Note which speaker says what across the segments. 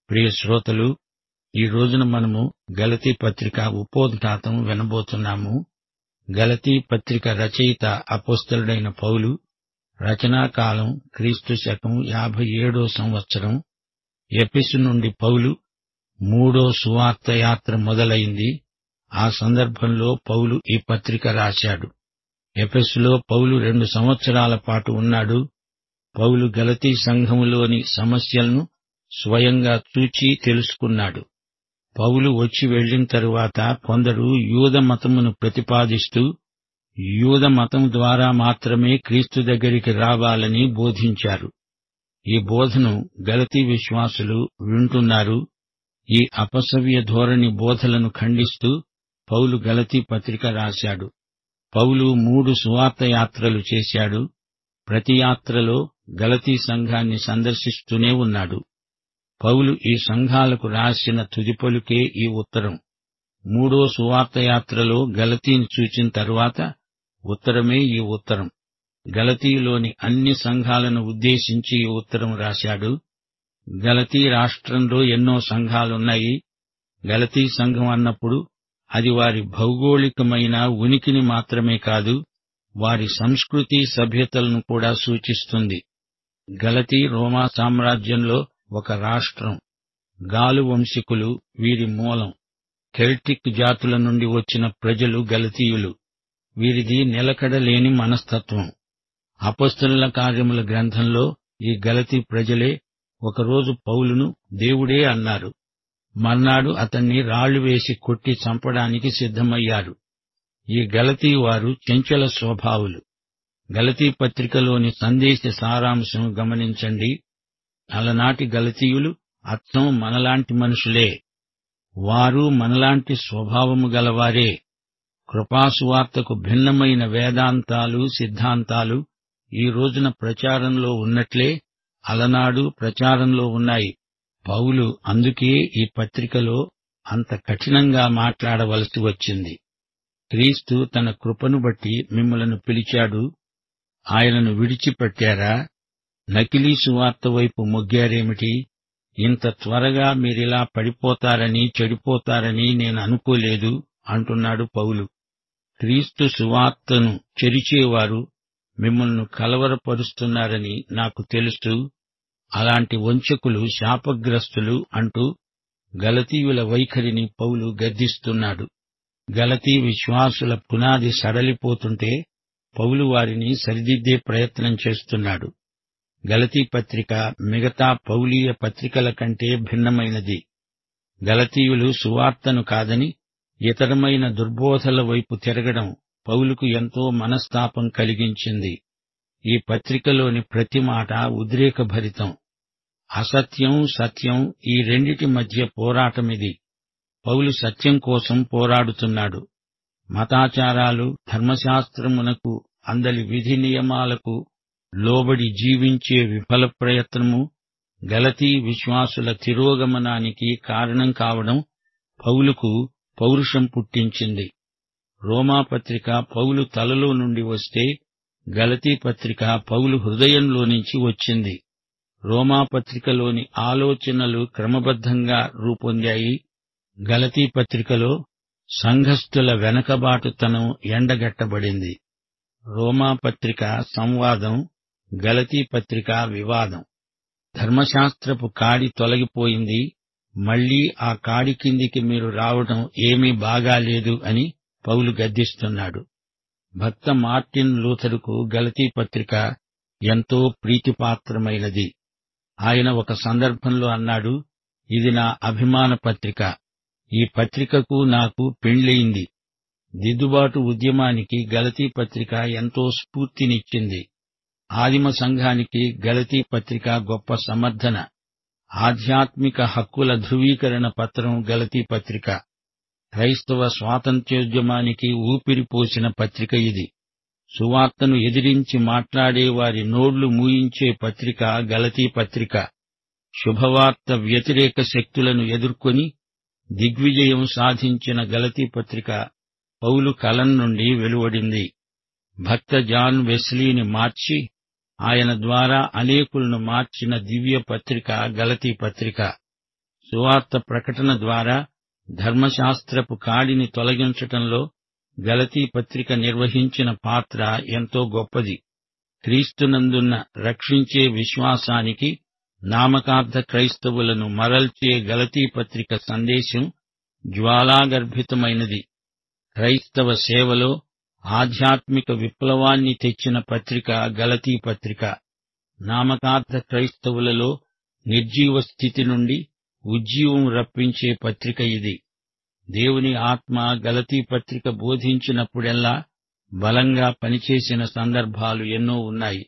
Speaker 1: ప్రియ శ్రోతలు, ఈ రోజున మనము గలతీ పత్రిక ఉపోద్ఘాతం వినబోతున్నాము. గలతీ పత్రిక రచయిత అపోస్తలుడైన పౌలు. రచనాకాలం క్రీస్తు శకం 57వ సంవత్సరం. ఎఫెసు నుండి పౌలు 3వ సువార్త యాత్ర మొదలైంది. ఆ సందర్భంలో పౌలు ఈ పత్రిక రాశాడు. ఎఫెసులో పౌలు 2 సంవత్సరాల పాటు ఉన్నాడు. పౌలు గలతీ సంఘములోని సమస్యలను స్వయంగా చూచి తెలుసుకున్నాడు. పౌలు వచ్చి వెళ్లిన తరువాత కొందరు యూద మతమును ప్రతిపాదిస్తూ యూద మతం ద్వారా మాత్రమే క్రీస్తు దగ్గరికి రావాలని బోధించారు. ఈ బోధను గలతీ విశ్వాసులు వింటున్నారు. ఈ అపసవ్య ధోరణి బోధలను ఖండిస్తూ పౌలు గలతీ పత్రిక రాశాడు. పౌలు 3 సువార్త యాత్రలు చేశాడు. ప్రతి యాత్రలో గలతీ సంఘాన్ని సందర్శిస్తూనే ఉన్నాడు. పౌలు ఈ సంఘాలకు రాసిన తుది పలుకే ఈ ఉత్తరం. 3వ సువార్త యాత్రలో గలతీని చూచిన తరువాత ఉత్తరమే ఈ ఉత్తరం. గలతీలోని అన్ని సంఘాలను ఉద్దేశించి ఈ ఉత్తరం రాశాడు. గలతీ రాష్ట్రంలో ఎన్నో సంఘాలున్నాయి. గలతీ సంఘం అన్నప్పుడు అది వారి భౌగోళికమైన ఉనికిని మాత్రమే కాదు, వారి సంస్కృతి సభ్యతలను కూడా సూచిస్తుంది. గలతీ రోమా సామ్రాజ్యంలో ఒక రాష్ట్రం. గాలు వంశీకులు వీరి మూలం. కెల్టిక్ జాతుల నుండి వచ్చిన ప్రజలు గలతీయులు. వీరిది నిలకడలేని మనస్తత్వం. అపొస్తలుల కార్యముల గ్రంథంలో ఈ గలతీ ప్రజలే ఒకరోజు పౌలును దేవుడే అన్నారు. మర్నాడు అతన్ని రాళ్లు వేసి కొట్టి చంపడానికి సిద్ధమయ్యారు. ఈ గలతీ వారు చంచల స్వభావులు. గలతీ పత్రికలోని సందేశ సారాంశం గమనించండి. అలనాటి గలతీయులు అచ్చం మనలాంటి మనుషులే. వారు మనలాంటి స్వభావము గలవారే. కృపాసువార్తకు భిన్నమైన వేదాంతాలు, సిద్ధాంతాలు ఈ రోజున ప్రచారంలో ఉన్నట్లే అలనాడు ప్రచారంలో ఉన్నాయి. పౌలు అందుకే ఈ పత్రికలో అంత కఠినంగా మాట్లాడవలసి వచ్చింది. క్రీస్తు తన కృపను బట్టి మిమ్మలను పిలిచాడు. ఆయనను విడిచిపెట్టారా? నకిలీ సువార్త వైపు మొగ్గారేమిటి? ఇంత త్వరగా మీరిలా పడిపోతారని, చెడిపోతారని నేను అనుకోలేదు అంటున్నాడు పౌలు. క్రీస్తు సువార్తను చెరిచేవారు మిమ్మల్ని కలవరపరుస్తున్నారని నాకు తెలుసు. అలాంటి వంచకులు శాపగ్రస్తులు అంటూ గలతీయుల వైఖరిని పౌలు గద్దిస్తున్నాడు. గలతీ విశ్వాసుల పునాది సడలిపోతుంటే పౌలు వారిని సరిదిద్దే ప్రయత్నం చేస్తున్నాడు. గలతీ పత్రిక మిగతా పౌలీయ పత్రికల కంటే భిన్నమైనది. గలతీయులు సువార్తను కాదని ఇతరమైన దుర్బోధల వైపు తిరగడం పౌలుకు ఎంతో మనస్తాపం కలిగించింది. ఈ పత్రికలోని ప్రతి మాట ఉద్రేకభరితం. అసత్యం, సత్యం ఈ రెండిటి మధ్య పోరాటమిది. పౌలు సత్యం కోసం పోరాడుతున్నాడు. మతాచారాలు, ధర్మశాస్త్రమునకు అందలి విధి నియమాలకు లోబడి జీవించే విఫల ప్రయత్నము గలతీ విశ్వాసుల తిరోగమనానికి కారణం కావడం పౌలుకు పౌరుషం పుట్టించింది. రోమాపత్రిక పౌలు తలలో నుండి వస్తే గలతీ పత్రిక పౌలు హృదయంలో నుంచి వచ్చింది. రోమాపత్రికలోని ఆలోచనలు క్రమబద్ధంగా రూపొందాయి. గలతీ పత్రికలో సంఘస్థుల వెనకబాటుతనం ఎండగట్టబడింది. రోమాపత్రిక సంవాదం, గలతీ పత్రిక వివాదం. ధర్మశాస్త్రపు కాడి తొలగిపోయింది. మళ్లీ ఆ కాడి కిందికి మీరు రావడం ఏమీ బాగాలేదు అని పౌలు గద్దిస్తున్నాడు. భక్త మార్టిన్ లూథరుకు గలతీ పత్రిక ఎంతో ప్రీతిపాత్రమైనది. ఆయన ఒక సందర్భంలో అన్నాడు, ఇది నా అభిమాన పత్రిక. ఈ పత్రికకు నాకు పెండ్లయింది. దిద్దుబాటు ఉద్యమానికి గలతీ పత్రిక ఎంతో స్ఫూర్తినిచ్చింది. ఆదిమ సంఘానికి గలతీ పత్రిక గొప్ప సమర్థన. ఆధ్యాత్మిక హక్కుల ధృవీకరణ పత్రం గలతీ పత్రిక. క్రైస్తవ స్వాతంత్ర్యోద్యమానికి ఊపిరిపోసిన పత్రిక ఇది. సువార్తను ఎదిరించి మాట్లాడే వారి నోళ్లు మూయించే పత్రిక గలతీ పత్రిక. శుభవార్త వ్యతిరేక శక్తులను ఎదుర్కొని దిగ్విజయం సాధించిన గలతీ పత్రిక పౌలు కలం నుండి వెలువడింది. భక్త జాన్ వెస్లీని మార్చి ఆయన ద్వారా అనేకులను మార్చిన దివ్య పత్రిక గలతీ పత్రిక. సువార్త ప్రకటన ద్వారా ధర్మశాస్త్రపు కాడిని తొలగించటంలో గలతీ పత్రిక నిర్వహించిన పాత్ర ఎంతో గొప్పది. క్రీస్తునందున్న రక్షించే విశ్వాసానికి నామకార్థ క్రైస్తవులను మరల్చే గలతీ పత్రిక సందేశం జ్వాలాగర్భితమైనది. క్రైస్తవ సేవలో ఆధ్యాత్మిక విప్లవాన్ని తెచ్చిన పత్రిక గలతీ పత్రిక. నామకార్థ క్రైస్తవులలో నిర్జీవ స్థితి నుండి ఉజ్జీవం రప్పించే పత్రిక ఇది. దేవుని ఆత్మ గలతీ పత్రిక బోధించినప్పుడెల్లా బలంగా పనిచేసిన సందర్భాలు ఎన్నో ఉన్నాయి.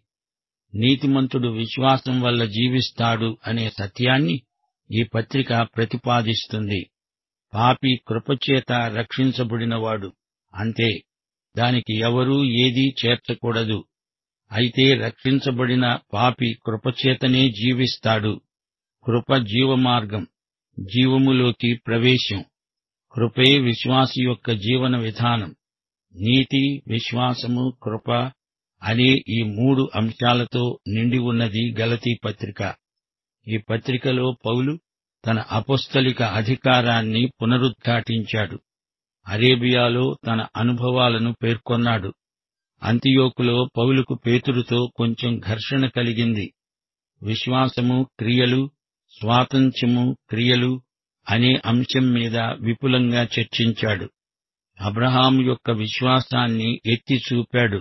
Speaker 1: నీతిమంతుడు విశ్వాసం వల్ల జీవిస్తాడు అనే సత్యాన్ని ఈ పత్రిక ప్రతిపాదిస్తుంది. పాపి కృపచేత రక్షించబడినవాడు, అంతే, దానికి ఎవరూ ఏదీ చేర్చకూడదు. అయితే రక్షించబడిన పాపి కృపచేతనే జీవిస్తాడు. కృప జీవమార్గం, జీవములోకి ప్రవేశం. కృపే విశ్వాసి యొక్క జీవన విధానం. నీతి, విశ్వాసము, కృప అనే ఈ 3 అంశాలతో నిండి ఉన్నది గలతీ పత్రిక. ఈ పత్రికలో పౌలు తన అపోస్తలిక అధికారాన్ని పునరుద్ఘాటించాడు. అరేబియాలో తన అనుభవాలను పేర్కొన్నాడు. అంతియోకులో పౌలుకు పేతురుతో కొంచెం ఘర్షణ కలిగింది. విశ్వాసము, క్రియలు, స్వాతంత్ర్యము, క్రియలు అనే అంశం మీద విపులంగా చర్చించాడు. అబ్రహాము యొక్క విశ్వాసాన్ని ఎత్తి చూపాడు.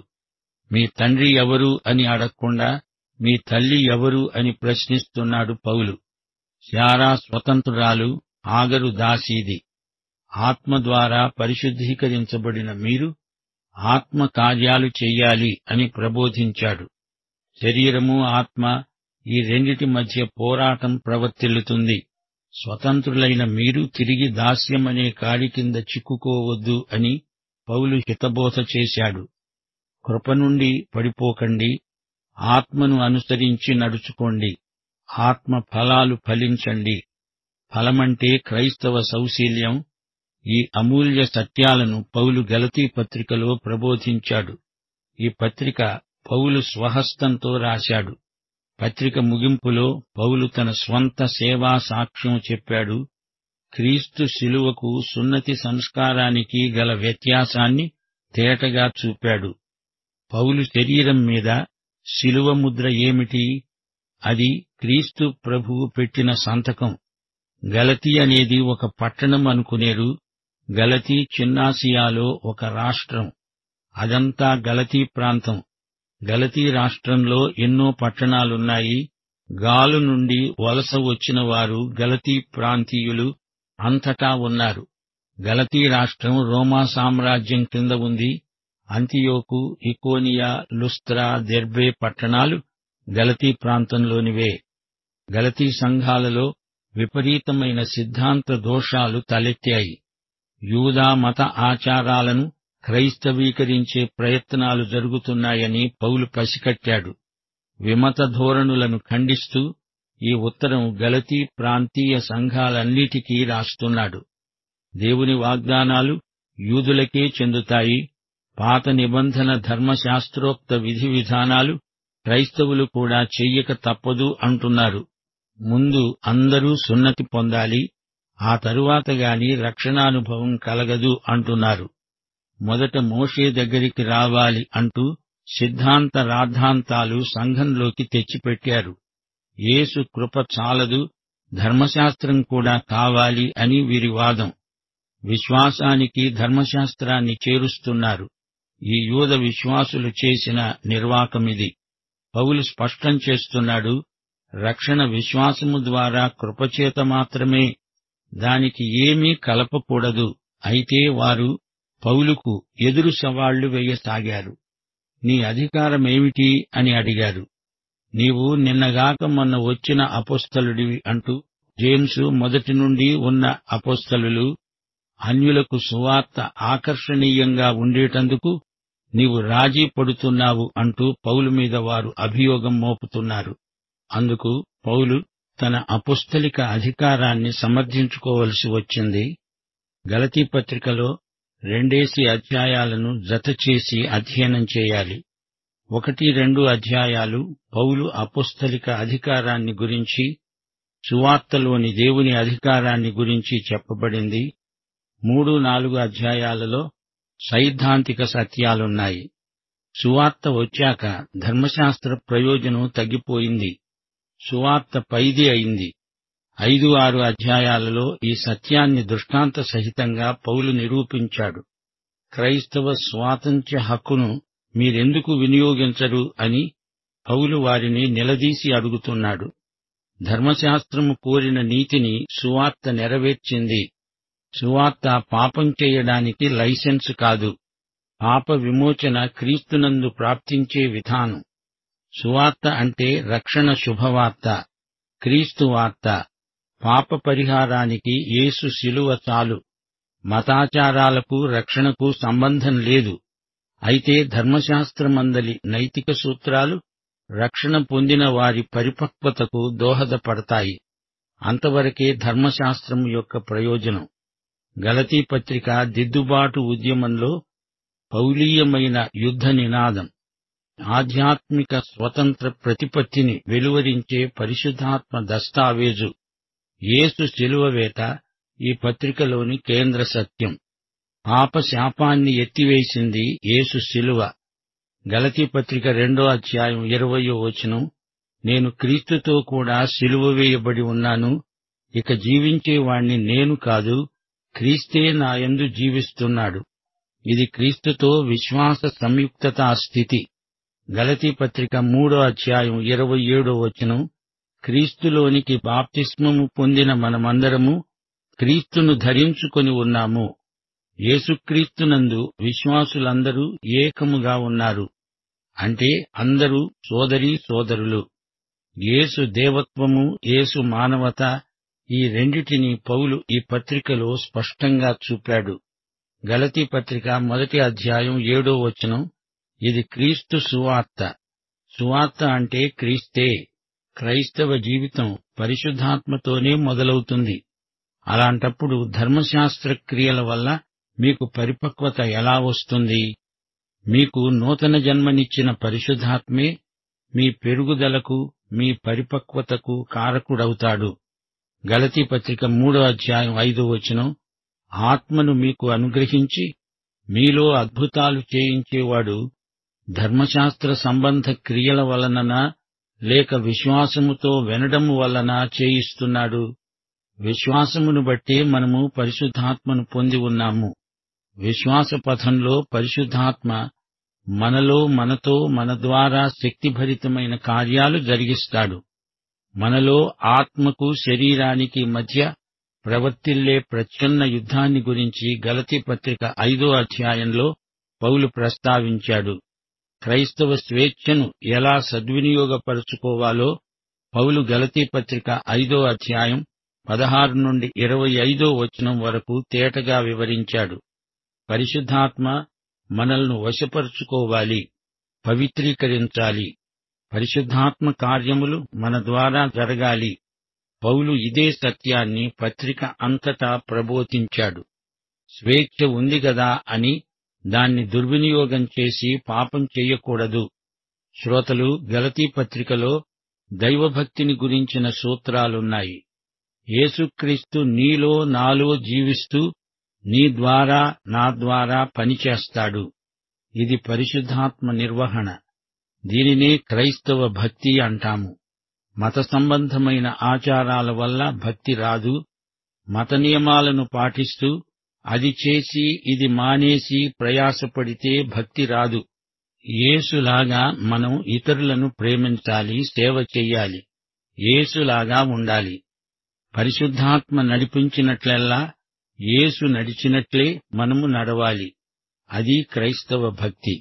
Speaker 1: మీ తండ్రి ఎవరు అని అడగకుండా మీ తల్లి ఎవరు అని ప్రశ్నిస్తున్నాడు పౌలు. శారా స్వతంత్రురాలు, ఆగరు దాసీది. ఆత్మ ద్వారా పరిశుద్ధీకరించబడిన మీరు ఆత్మ కార్యాలు చెయ్యాలి అని ప్రబోధించాడు. శరీరము, ఆత్మ ఈ రెండిటి మధ్య పోరాటం ప్రవర్తిల్లుతుంది. స్వతంత్రులైన మీరు తిరిగి దాస్యమనే కాడి కింద చిక్కుకోవద్దు అని పౌలు హితబోధ చేశాడు. కృప నుండి పడిపోకండి, ఆత్మను అనుసరించి నడుచుకోండి, ఆత్మ ఫలాలు ఫలించండి. ఫలమంటే క్రైస్తవ సౌశీల్యం. ఈ అమూల్య సత్యాలను పౌలు గలతీ పత్రికలో ప్రబోధించాడు. ఈ పత్రిక పౌలు స్వహస్తంతో రాశాడు. పత్రిక ముగింపులో పౌలు తన స్వంత సేవా సాక్ష్యం చెప్పాడు. క్రీస్తు శిలువకు సున్నతి సంస్కారానికి గల వ్యత్యాసాన్ని తేటగా చూపాడు. పౌలు శరీరం మీద శిలువ ముద్ర ఏమిటి? అది క్రీస్తు ప్రభువు పెట్టిన సంతకం. గలతీ అనేది ఒక పట్టణం అనుకునేరు. గలతీ చిన్నాసియాలో ఒక రాష్ట్రం. అదంతా గలతీ ప్రాంతం. గలతీ రాష్ట్రంలో ఎన్నో పట్టణాలున్నాయి. గాలు నుండి వలస వచ్చిన వారు గలతీ ప్రాంతీయులు అంతటా ఉన్నారు. గలతీ రాష్ట్రం రోమా సామ్రాజ్యం కింద ఉంది. అంతియోకు, ఇకోనియా, లుస్త్రా, దెర్బే పట్టణాలు గలతీ ప్రాంతంలోనివే. గలతీ సంఘాలలో విపరీతమైన సిద్ధాంత దోషాలు తలెత్తాయి. యూదా మత ఆచారాలను క్రైస్తవీకరించే ప్రయత్నాలు జరుగుతున్నాయని పౌలు పసికట్టాడు. విమత ధోరణులను ఖండిస్తూ ఈ ఉత్తరం గలతీ ప్రాంతీయ సంఘాలన్నిటికీ రాస్తున్నాడు. దేవుని వాగ్దానాలు యూదులకే చెందుతాయి. పాత నిబంధన ధర్మశాస్త్రోక్త విధి విధానాలు క్రైస్తవులు కూడా చెయ్యక తప్పదు అంటున్నారు. ముందు అందరూ సున్నతి పొందాలి, ఆ తరువాత గాని రక్షణానుభవం కలగదు అంటున్నారు. మొదట మోషే దగ్గరికి రావాలి అంటూ సిద్ధాంత రాద్ధాంతాలు సంఘంలోకి తెచ్చిపెట్టారు. యేసు కృప చాలదు, ధర్మశాస్త్రం కూడా కావాలి అని వీరి వాదం. విశ్వాసానికి ధర్మశాస్త్రాన్ని చేరుస్తున్నారు. ఈ యూద విశ్వాసులు చేసిన నిర్వాకమిది. పౌలు స్పష్టం చేస్తున్నాడు, రక్షణ విశ్వాసము ద్వారా కృపచేత మాత్రమే, దానికి ఏమీ కలపకూడదు. అయితే వారు పౌలుకు ఎదురు సవాళ్లు వేయసాగారు. నీ అధికారమేమిటి అని అడిగారు. నీవు నిన్నగాక మొన్న వచ్చిన అపోస్తలుడివి అంటూ. జేమ్సు మొదటి నుండి ఉన్న అపోస్తలులు. అన్యులకు సువార్త ఆకర్షణీయంగా ఉండేటందుకు నీవు రాజీ పడుతున్నావు అంటూ పౌలు మీద వారు అభియోగం మోపుతున్నారు. అందుకు పౌలు తన అపోస్తలిక అధికారాన్ని సమర్థించుకోవలసి వచ్చింది. గలతీ పత్రికలో 2 అధ్యాయాలను జతచేసి అధ్యయనం చేయాలి. 1, 2 అధ్యాయాలు పౌలు అపోస్తలిక అధికారాన్ని గురించి, సువార్తలోని దేవుని అధికారాన్ని గురించి చెప్పబడింది. 3-4 అధ్యాయాలలో సైద్ధాంతిక సత్యాలున్నాయి. సువార్త వచ్చాక ధర్మశాస్త్ర ప్రయోజనం తగ్గిపోయింది. సువార్త పైది అయింది. 5-6 అధ్యాయాలలో ఈ సత్యాన్ని దృష్టాంత సహితంగా పౌలు నిరూపించాడు. క్రైస్తవ స్వాతంత్ర్య హక్కును మీరెందుకు వినియోగించరు అని పౌలు వారిని నిలదీసి అడుగుతున్నాడు. ధర్మశాస్త్రము కోరిన నీతిని సువార్త నెరవేర్చింది. సువార్త పాపం చేయడానికి లైసెన్స్ కాదు. పాప విమోచన క్రీస్తునందు ప్రాప్తించే విధానం. సువార్త అంటే రక్షణ శుభవార్త, క్రీస్తు వార్త. పాప పరిహారానికి యేసు శిలువ చాలు. మతాచారాలకు రక్షణకు సంబంధం లేదు. అయితే ధర్మశాస్త్రమందలి నైతిక సూత్రాలు రక్షణ పొందిన వారి పరిపక్వతకు దోహదపడతాయి. అంతవరకే ధర్మశాస్త్రం యొక్క ప్రయోజనం. గలతీ పత్రిక దిద్దుబాటు ఉద్యమంలో పౌలీయమైన యుద్ధ నినాదం. ఆధ్యాత్మిక స్వతంత్ర ప్రతిపత్తిని వెలువరించే పరిశుద్ధాత్మ దస్తావేజు. యేసు శిలువ వేత ఈ పత్రికలోని కేంద్ర సత్యం. పాప శాపాన్ని ఎత్తివేసింది యేసు శిలువ. గలతీ పత్రిక 2వ అధ్యాయం 20వ వచనం, నేను క్రీస్తుతో కూడా శిలువ వేయబడి ఉన్నాను. ఇక జీవించేవాణ్ణి నేను కాదు, క్రీస్తే నాయందు జీవిస్తున్నాడు. ఇది క్రీస్తుతో విశ్వాస సంయుక్తతా స్థితి. గలతీ పత్రిక 3వ అధ్యాయం 27వ వచనం, క్రీస్తులోనికి బాప్తిస్మము పొందిన మనమందరము క్రీస్తును ధరించుకొని ఉన్నాము. యేసుక్రీస్తునందు విశ్వాసులందరూ ఏకముగా ఉన్నారు. అంటే అందరూ సోదరీ సోదరులు. యేసు దేవత్వము, యేసు మానవత, ఈ రెండిటిని పౌలు ఈ పత్రికలో స్పష్టంగా చూపాడు. గలతీ పత్రిక 1వ అధ్యాయం 7వ వచనం, ఇది క్రీస్తు సువార్త. సువార్త అంటే క్రీస్తే. క్రైస్తవ జీవితం పరిశుద్ధాత్మతోనే మొదలవుతుంది. అలాంటప్పుడు ధర్మశాస్త్ర క్రియల వల్ల మీకు పరిపక్వత ఎలా వస్తుంది? మీకు నూతన జన్మనిచ్చిన పరిశుద్ధాత్మే మీ పెరుగుదలకు, మీ పరిపక్వతకు కారకుడవుతాడు. గలతీ పత్రిక 3వ అధ్యాయం 5వ వచనం, ఆత్మను మీకు అనుగ్రహించి మీలో అద్భుతాలు చేయించేవాడు ధర్మశాస్త్ర సంబంధ క్రియల వలననా లేక విశ్వాసముతో వినడము వలన చేయిస్తున్నాడు? విశ్వాసమును బట్టే మనము పరిశుద్ధాత్మను పొంది ఉన్నాము. విశ్వాస పథంలో పరిశుద్ధాత్మ మనలో, మనతో, మన ద్వారా శక్తిభరితమైన కార్యాలు జరిగిస్తాడు. మనలో ఆత్మకు శరీరానికి మధ్య ప్రవర్తిల్లే ప్రచ్ఛన్న యుద్ధాన్ని గురించి గలతీ పత్రిక 5వ అధ్యాయంలో పౌలు ప్రస్తావించాడు. క్రైస్తవ స్వేచ్ఛను ఎలా సద్వినియోగపరుచుకోవాలో పౌలు గలతీ పత్రిక 5వ అధ్యాయం 16 నుండి 25వ వచనం వరకు తేటగా వివరించాడు. పరిశుద్ధాత్మ మనల్ని వశపరుచుకోవాలి, పవిత్రీకరించాలి. పరిశుద్ధాత్మ కార్యములు మన ద్వారా జరగాలి. పౌలు ఇదే సత్యాన్ని పత్రిక అంతటా ప్రబోధించాడు. స్వేచ్ఛ ఉంది గదా అని దాన్ని దుర్వినియోగం చేసి పాపం చెయ్యకూడదు. శ్రోతలు, గలతీ పత్రికలో దైవభక్తిని గురించిన సూత్రాలున్నాయి. యేసుక్రీస్తు నీలో, నాలో జీవిస్తూ నీ ద్వారా, నా ద్వారా పనిచేస్తాడు. ఇది పరిశుద్ధాత్మ నిర్వహణ. దీనినే క్రైస్తవ భక్తి అంటాము. మత సంబంధమైన ఆచారాల వల్ల భక్తి రాదు. మత నియమాలను పాటిస్తూ అది చేసి ఇది మానేసి ప్రయాసపడితే భక్తి రాదు. యేసులాగా మనం ఇతరులను ప్రేమించాలి, సేవ చెయ్యాలి. యేసులాగా ఉండాలి. పరిశుద్ధాత్మ నడిపించినట్లెల్లా యేసు నడిచినట్లే మనము నడవాలి. అది క్రైస్తవ భక్తి.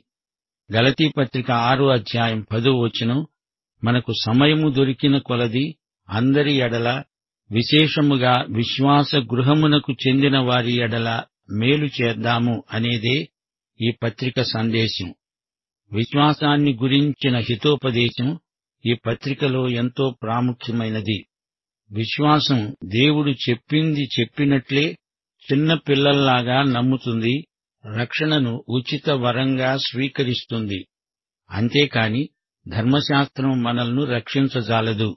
Speaker 1: గలతీ పత్రిక 6వ అధ్యాయం 10వ వచనం, మనకు సమయము దొరికిన కొలది అందరి ఎడల, విశేషముగా విశ్వాస గృహమునకు చెందిన వారి ఎడల మేలు చేద్దాము అనేదే ఈ పత్రిక సందేశం. విశ్వాసాన్ని గురించిన హితోపదేశం ఈ పత్రికలో ఎంతో ప్రాముఖ్యమైనది. విశ్వాసం దేవుడు చెప్పింది చెప్పినట్లే చిన్న పిల్లల్లాగా నమ్ముతుంది, రక్షణను ఉచిత వరంగా స్వీకరిస్తుంది. అంతేకాని ధర్మశాస్త్రం మనల్ని రక్షించజాలదు.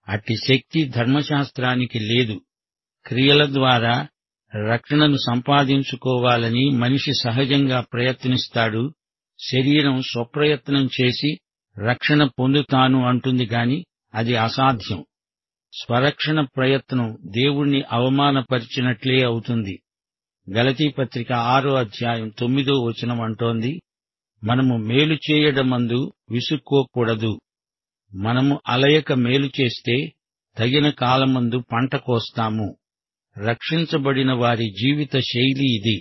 Speaker 1: అట్టి శక్తి ధర్మశాస్త్రానికి లేదు. క్రియల ద్వారా రక్షణను సంపాదించుకోవాలని మనిషి సహజంగా ప్రయత్నిస్తాడు. శరీరం స్వప్రయత్నం చేసి రక్షణ పొందుతాను అంటుంది గాని అది అసాధ్యం. స్వరక్షణ ప్రయత్నం దేవుణ్ణి అవమానపరిచినట్లే అవుతుంది. గలతీపత్రిక 6:9 అంటోంది, మనము మేలు చేయడమందు విసుక్కోకూడదు. మనము అలయక మేలు చేస్తే తగిన కాలమందు పంట కోస్తాము. రక్షించబడిన వారి జీవిత శైలి ఇది.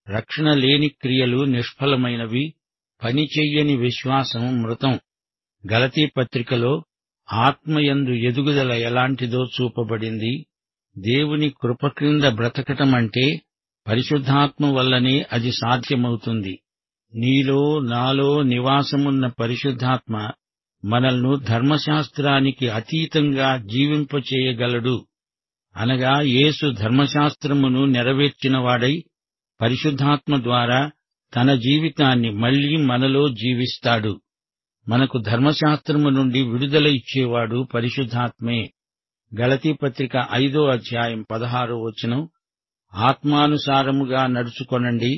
Speaker 1: రక్షణ లేని క్రియలు నిష్ఫలమైనవి, పని చెయ్యని విశ్వాసం మృతం. గలతీపత్రికలో ఆత్మయందు ఎదుగుదల ఎలాంటిదో చూపబడింది. దేవుని కృప క్రింద బ్రతకటమంటే పరిశుద్ధాత్మ వల్లనే అది సాధ్యమవుతుంది. నీలో నాలో నివాసమున్న పరిశుద్ధాత్మ మనల్ని ధర్మశాస్త్రానికి అతీతంగా జీవింపచేయగలడు. అనగా యేసు ధర్మశాస్త్రమును నెరవేర్చినవాడై పరిశుద్ధాత్మ ద్వారా తన జీవితాన్ని మళ్లీ మనలో జీవిస్తాడు. మనకు ధర్మశాస్త్రము నుండి విడుదల ఇచ్చేవాడు పరిశుద్ధాత్మే. గలతీపత్రిక 5:16 ఆత్మానుసారముగా నడుచుకొనండి,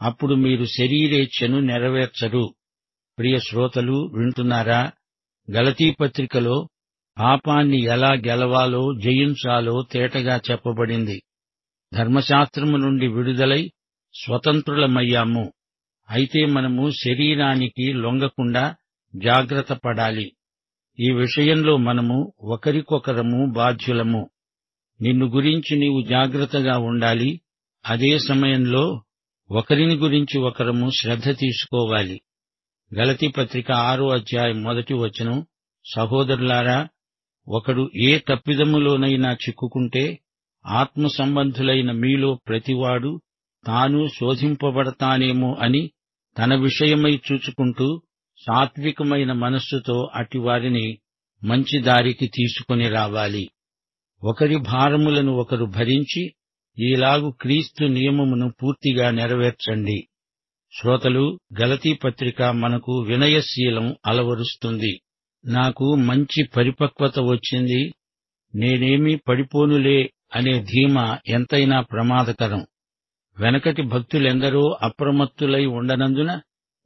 Speaker 1: అప్పుడు మీరు శరీరేచ్ఛను నెరవేర్చరు. ప్రియ శ్రోతలు వింటున్నారా? గలతీపత్రికలో పాపాన్ని ఎలా గెలవాలో, జయించాలో తేటగా చెప్పబడింది. ధర్మశాస్త్రము నుండి విడుదలై స్వతంత్రులమయ్యాము. అయితే మనము శరీరానికి లొంగకుండా జాగ్రత్త పడాలి. ఈ విషయంలో మనము ఒకరికొకరము బాధ్యులము. నిన్ను గురించి నీవు జాగ్రత్తగా ఉండాలి. అదే సమయంలో ఒకరిని గురించి ఒకరము శ్రద్ధ తీసుకోవాలి. గలతీపత్రిక 6:1 సహోదరులారా, ఒకడు ఏ తప్పిదములోనైనా చిక్కుకుంటే ఆత్మ సంబంధులైన మీలో ప్రతివాడు తాను శోధింపబడతానేమో అని తన విషయమై చూచుకుంటూ సాత్వికమైన మనస్సుతో అటివారిని మంచి దారికి తీసుకొని రావాలి. ఒకరి భారములను ఒకరు భరించి ఈలాగు క్రీస్తు నియమమును పూర్తిగా నెరవేర్చండి. శ్రోతలు, గలతీపత్రిక మనకు వినయశీలం అలవరుస్తుంది. నాకు మంచి పరిపక్వత వచ్చింది, నేనేమీ పడిపోనులే అనే ధీమా ఎంతైనా ప్రమాదకరం. వెనకటి భక్తులెందరో అప్రమత్తులై ఉండనందున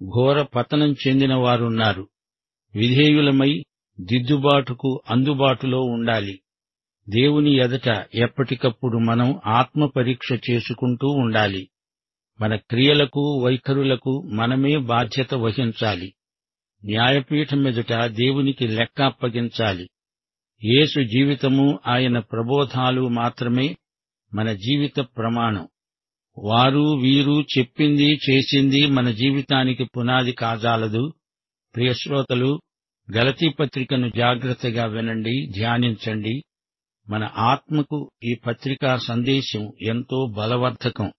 Speaker 1: ఘోర పతనం చెందిన వారున్నారు. విధేయులమై దిద్దుబాటుకు అందుబాటులో ఉండాలి. దేవుని ఎదుట ఎప్పటికప్పుడు మనం ఆత్మ పరీక్ష చేసుకుంటూ ఉండాలి. మన క్రియలకు, వైఖరులకు మనమే బాధ్యత వహించాలి. న్యాయపీఠం ఎదుట దేవునికి లెక్క అప్పగించాలి. యేసు జీవితము, ఆయన ప్రబోధాలు మాత్రమే మన జీవిత ప్రమాణం. వారు వీరు చెప్పింది చేసింది మన జీవితానికి పునాది కాజాలదు. ప్రియశ్రోతలు, గలతీపత్రికను జాగ్రత్తగా వినండి, ధ్యానించండి. మన ఆత్మకు ఈ పత్రికా సందేశం ఎంతో బలవర్ధకం.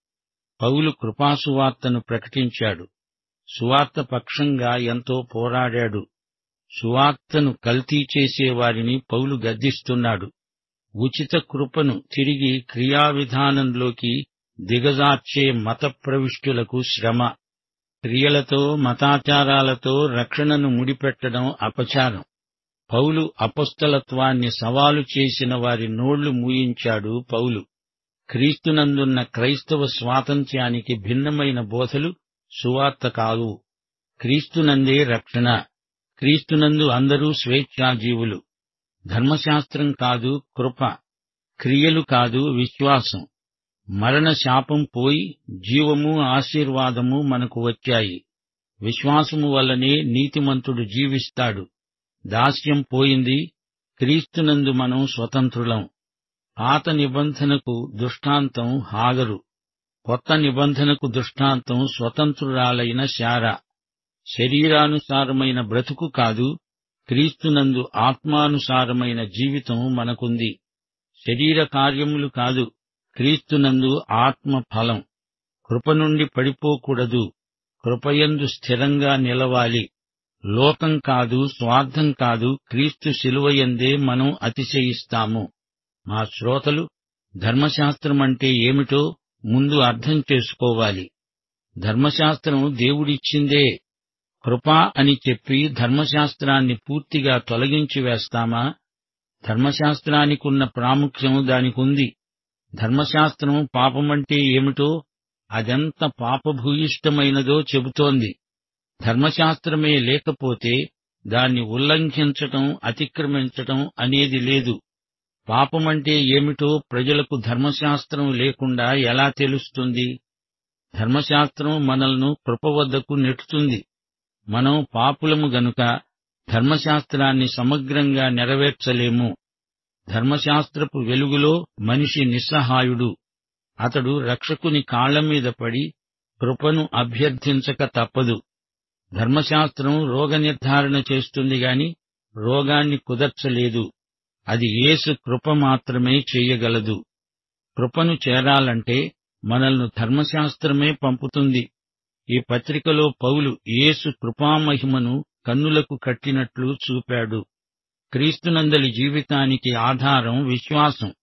Speaker 1: పౌలు కృపాసువార్తను ప్రకటించాడు. సువార్త పక్షంగా ఎంతో పోరాడాడు. సువార్తను కల్తీ చేసేవారిని పౌలు గద్దిస్తున్నాడు. ఉచిత కృపను తిరిగి క్రియావిధానంలోకి దిగజార్చే మత ప్రవిష్టులకు శ్రమ. క్రియలతో, మతాచారాలతో రక్షణను ముడిపెట్టడం అపచారం. పౌలు అపొస్తలత్వాన్ని సవాలు చేసిన వారి నోళ్లు మూయించాడు. పౌలు క్రీస్తునందున్న క్రైస్తవ స్వాతంత్ర్యానికి భిన్నమైన బోధలు సువార్త కావు. క్రీస్తునందే రక్షణ. క్రీస్తునందు అందరూ స్వేచ్ఛాజీవులు. ధర్మశాస్త్రం కాదు, కృప. క్రియలు కాదు, విశ్వాసం. మరణ శాపం పోయి జీవము, ఆశీర్వాదము మనకు వచ్చాయి. విశ్వాసము వల్లనే నీతిమంతుడు జీవిస్తాడు. దాస్యం పోయింది. క్రీస్తునందు మనం స్వతంత్రులం. పాత నిబంధనకు దృష్టాంతం హాగరు. కొత్త నిబంధనకు దృష్టాంతం స్వతంత్రురాలైన శారా. శరీరానుసారమైన బ్రతుకు కాదు, క్రీస్తునందు ఆత్మానుసారమైన జీవితం మనకుంది. శరీర కార్యములు కాదు, క్రీస్తునందు ఆత్మ ఫలం. కృప నుండి పడిపోకూడదు. కృపయందు స్థిరంగా నిలవాలి. లోకం కాదు, స్వార్థం కాదు, క్రీస్తు శిలువయందే మనం అతిశయిస్తాము. మా శ్రోతలు ధర్మశాస్త్రమంటే ఏమిటో ముందు అర్థం చేసుకోవాలి. ధర్మశాస్త్రం దేవుడిచ్చిందే. కృప అని చెప్పి ధర్మశాస్త్రాన్ని పూర్తిగా తొలగించి వేస్తామా? ధర్మశాస్త్రానికున్న ప్రాముఖ్యం దానికుంది. ధర్మశాస్త్రం పాపమంటే ఏమిటో, అదెంత పాపభూయిష్టమైనదో చెబుతోంది. ధర్మశాస్త్రమే లేకపోతే దాన్ని ఉల్లంఘించటం, అతిక్రమించటం అనేది లేదు. పాపమంటే ఏమిటో ప్రజలకు ధర్మశాస్త్రం లేకుండా ఎలా తెలుస్తుంది? ధర్మశాస్త్రం మనల్ని కృప వద్దకు నెట్టుతుంది. మనం పాపులము గనుక ధర్మశాస్త్రాన్ని సమగ్రంగా నెరవేర్చలేము. ధర్మశాస్త్రపు వెలుగులో మనిషి నిస్సహాయుడు. అతడు రక్షకుని కాళ్లమీద పడి కృపను అభ్యర్థించక తప్పదు. ధర్మశాస్త్రం రోగ నిర్ధారణ చేస్తుంది గాని రోగాన్ని కుదర్చలేదు. అది యేసు కృప మాత్రమే చెయ్యగలదు. కృపను చేరాలంటే మనల్ని ధర్మశాస్త్రమే పంపుతుంది. ఈ పత్రికలో పౌలు యేసు కృపామహిమను కన్నులకు కట్టినట్లు చూపాడు. క్రీస్తునందలి జీవితానికి ఆధారం విశ్వాసం.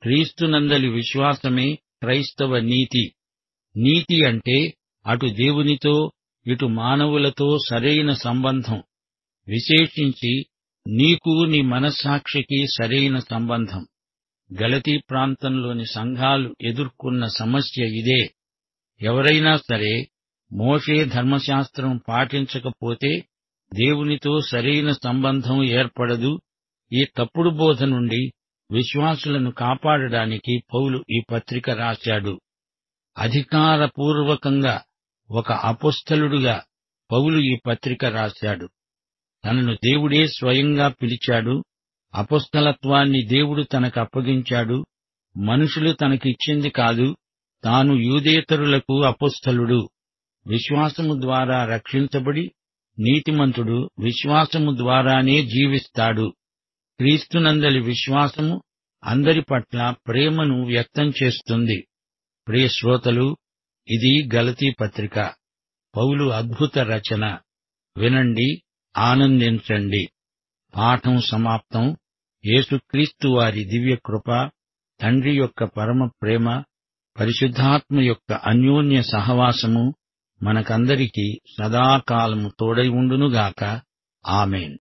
Speaker 1: క్రీస్తునందలి విశ్వాసమే క్రైస్తవ నీతి. నీతి అంటే అటు దేవునితో ఇటు మానవులతో సరైన సంబంధం. విశేషించి నీకు నీ మనస్సాక్షికి సరైన సంబంధం. గలతీ ప్రాంతంలోని సంఘాలు ఎదుర్కొన్న సమస్య ఇదే. ఎవరైనా సరే మోషే ధర్మశాస్త్రం పాటించకపోతే దేవునితో సరైన సంబంధం ఏర్పడదు. ఈ తప్పుడు బోధ నుండి విశ్వాసులను కాపాడడానికి పౌలు ఈ పత్రిక రాశాడు. అధికారపూర్వకంగా ఒక అపొస్తలుడుగా పౌలు ఈ పత్రిక రాశాడు. తనను దేవుడే స్వయంగా పిలిచాడు. అపొస్తలత్వాన్ని దేవుడు తనకు అప్పగించాడు. మనుషులు తనకిచ్చింది కాదు. తాను యూదేతరులకు అపొస్తలుడు. విశ్వాసము ద్వారా రక్షించబడి నీతిమంతుడు విశ్వాసము ద్వారానే జీవిస్తాడు. క్రీస్తునందలి విశ్వాసము అందరి పట్ల ప్రేమను వ్యక్తం చేస్తుంది. ప్రియ శ్రోతలు, ఇది గలతీ పత్రిక. పౌలు అద్భుత రచన. వినండి, ఆనందించండి. పాఠం సమాప్తం. యేసుక్రీస్తు వారి దివ్యకృప, తండ్రి యొక్క పరమ ప్రేమ, పరిశుద్ధాత్మ యొక్క అన్యోన్య సహవాసము మనకందరికీ సదాకాలము తోడై ఉండునుగాక. ఆమేన్.